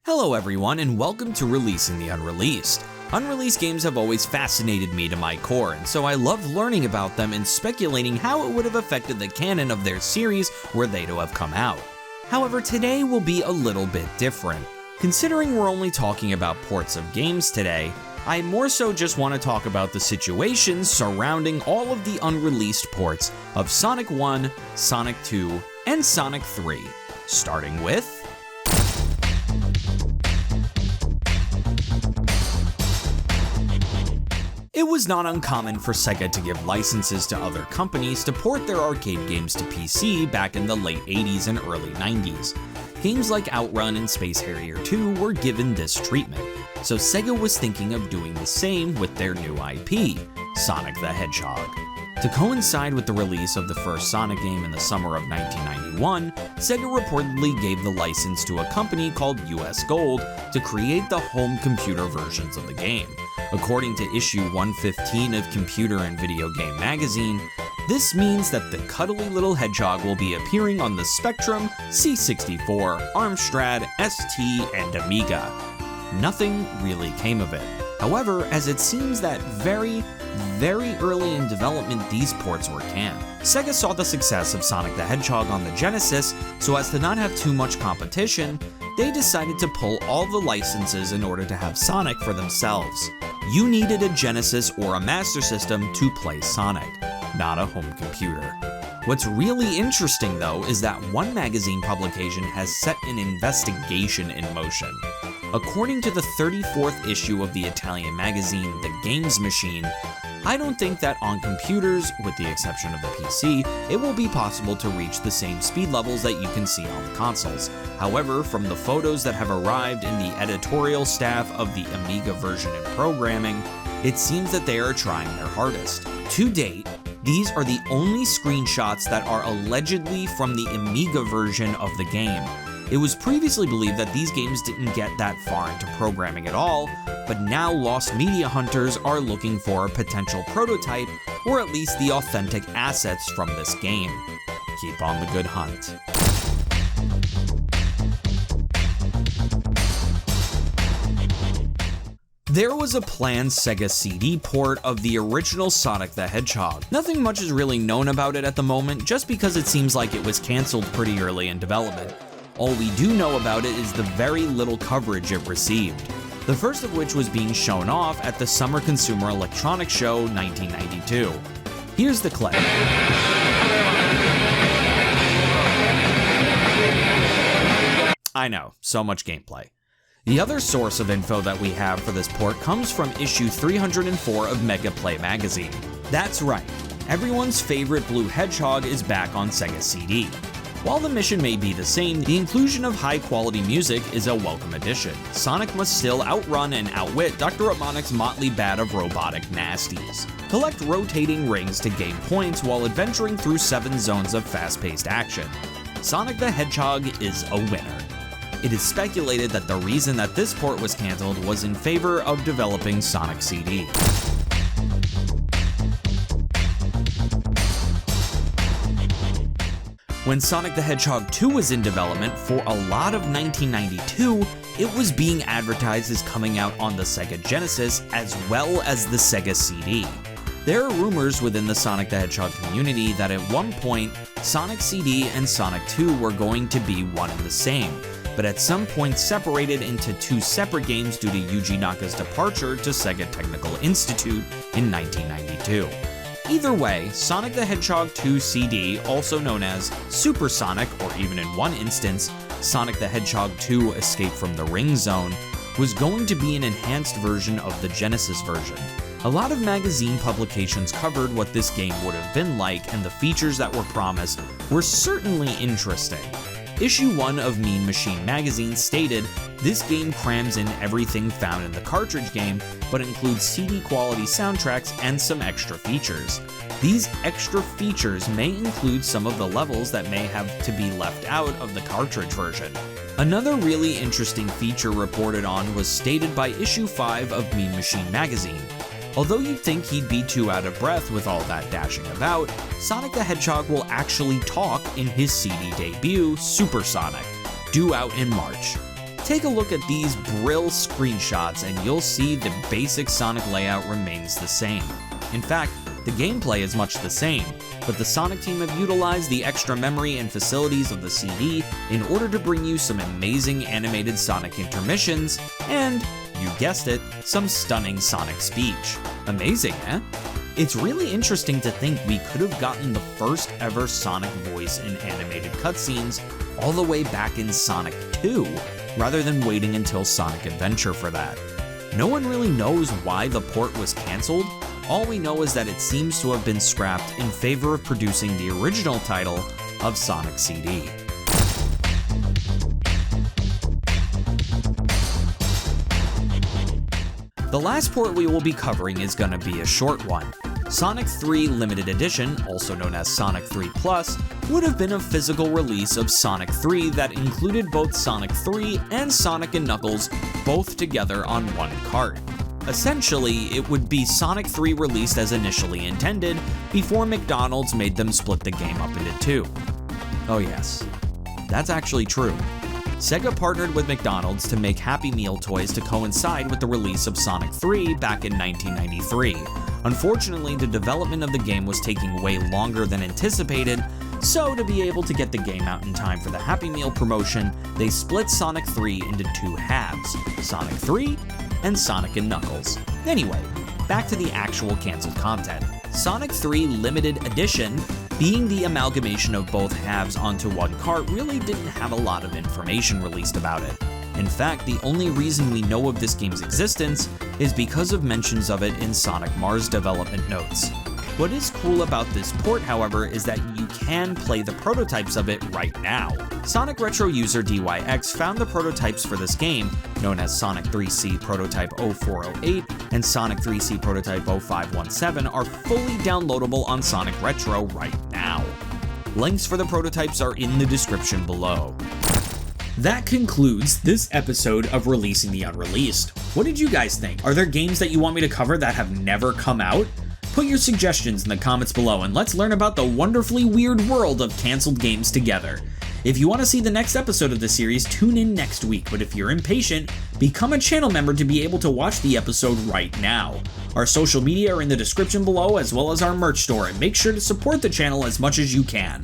Hello everyone, and welcome to Releasing the Unreleased. Unreleased games have always fascinated me to my core, and so I love learning about them and speculating how it would have affected the canon of their series were they to have come out. However, today will be a little bit different. Considering we're only talking about ports of games today, I more so just want to talk about the situations surrounding all of the unreleased ports of Sonic 1, Sonic 2, and Sonic 3, starting with It was not uncommon for Sega to give licenses to other companies to port their arcade games to PC back in the late 80s and early 90s. Games like Outrun and Space Harrier 2 were given this treatment, so Sega was thinking of doing the same with their new IP, Sonic the Hedgehog. To coincide with the release of the first Sonic game in the summer of 1991, Sega reportedly gave the license to a company called US Gold to create the home computer versions of the game. According to issue 115 of Computer and Video Game Magazine, this means that the cuddly little hedgehog will be appearing on the Spectrum, C64, Amstrad, ST, and Amiga. Nothing really came of it. However, as it seems that very early in development these ports were canned. Sega saw the success of Sonic the Hedgehog on the Genesis, so as to not have too much competition, they decided to pull all the licenses in order to have Sonic for themselves. You needed a Genesis or a Master System to play Sonic, not a home computer. What's really interesting though is that one magazine publication has set an investigation in motion. According to the 34th issue of the Italian magazine The Games Machine, I don't think that on computers, with the exception of the PC, it will be possible to reach the same speed levels that you can see on the consoles. However, from the photos that have arrived in the editorial staff of the Amiga version and programming, it seems that they are trying their hardest. To date, these are the only screenshots that are allegedly from the Amiga version of the game. It was previously believed that these games didn't get that far into programming at all, but now lost media hunters are looking for a potential prototype, or at least the authentic assets from this game. Keep on the good hunt. There was a planned Sega CD port of the original Sonic the Hedgehog. Nothing much is really known about it at the moment, just because it seems like it was cancelled pretty early in development. All we do know about it is the very little coverage it received. The first of which was being shown off at the Summer Consumer Electronics Show 1992. Here's the clip. I know, so much gameplay. The other source of info that we have for this port comes from issue 304 of Mega Play magazine. That's right, everyone's favorite blue hedgehog is back on Sega CD. While the mission may be the same, the inclusion of high-quality music is a welcome addition. Sonic must still outrun and outwit Dr. Robotnik's motley band of robotic nasties. Collect rotating rings to gain points while adventuring through 7 zones of fast-paced action. Sonic the Hedgehog is a winner. It is speculated that the reason that this port was cancelled was in favor of developing Sonic CD. When Sonic the Hedgehog 2 was in development for a lot of 1992, it was being advertised as coming out on the Sega Genesis as well as the Sega CD. There are rumors within the Sonic the Hedgehog community that at one point, Sonic CD and Sonic 2 were going to be one and the same, but at some point separated into 2 separate games due to Yuji Naka's departure to Sega Technical Institute in 1992. Either way, Sonic the Hedgehog 2 CD, also known as Super Sonic, or even in one instance, Sonic the Hedgehog 2 Escape from the Ring Zone, was going to be an enhanced version of the Genesis version. A lot of magazine publications covered what this game would have been like, and the features that were promised were certainly interesting. Issue 1 of Mean Machine magazine stated, "This game crams in everything found in the cartridge game, but includes CD quality soundtracks and some extra features. These extra features may include some of the levels that may have to be left out of the cartridge version." Another really interesting feature reported on was stated by issue 5 of Mean Machine magazine. Although you'd think he'd be too out of breath with all that dashing about, Sonic the Hedgehog will actually talk in his CD debut, Super Sonic, due out in March. Take a look at these Brill screenshots and you'll see the basic Sonic layout remains the same. In fact, the gameplay is much the same, but the Sonic team have utilized the extra memory and facilities of the CD in order to bring you some amazing animated Sonic intermissions and, you guessed it, some stunning Sonic speech. Amazing, eh? It's really interesting to think we could have gotten the first ever Sonic voice in animated cutscenes all the way back in Sonic 2, rather than waiting until Sonic Adventure for that. No one really knows why the port was cancelled. All we know is that it seems to have been scrapped in favor of producing the original title of Sonic CD. The last port we will be covering is gonna be a short one. Sonic 3 Limited Edition, also known as Sonic 3 Plus, would have been a physical release of Sonic 3 that included both Sonic 3 and Sonic & Knuckles both together on one cart. Essentially, it would be Sonic 3 released as initially intended, before McDonald's made them split the game up into two. Oh yes, that's actually true. Sega partnered with McDonald's to make Happy Meal toys to coincide with the release of Sonic 3 back in 1993. Unfortunately, the development of the game was taking way longer than anticipated, so to be able to get the game out in time for the Happy Meal promotion, they split Sonic 3 into two halves, Sonic 3 and Sonic & Knuckles. Anyway, back to the actual cancelled content. Sonic 3 Limited Edition, being the amalgamation of both halves onto one cart, really didn't have a lot of information released about it. In fact, the only reason we know of this game's existence is because of mentions of it in Sonic Mars development notes. What is cool about this port, however, is that you can play the prototypes of it right now. Sonic Retro user DYX found the prototypes for this game, known as Sonic 3C Prototype 0408 and Sonic 3C Prototype 0517, are fully downloadable on Sonic Retro right now. Links for the prototypes are in the description below. That concludes this episode of Releasing the Unreleased. What did you guys think? Are there games that you want me to cover that have never come out? Put your suggestions in the comments below and let's learn about the wonderfully weird world of cancelled games together. If you want to see the next episode of the series, tune in next week, but if you're impatient, become a channel member to be able to watch the episode right now. Our social media are in the description below, as well as our merch store, and make sure to support the channel as much as you can.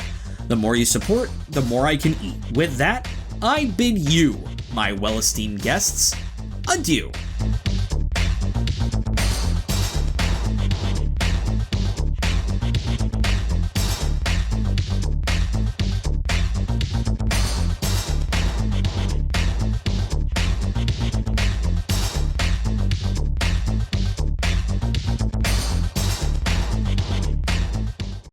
The more you support, the more I can eat. With that, I bid you, my well-esteemed guests, adieu.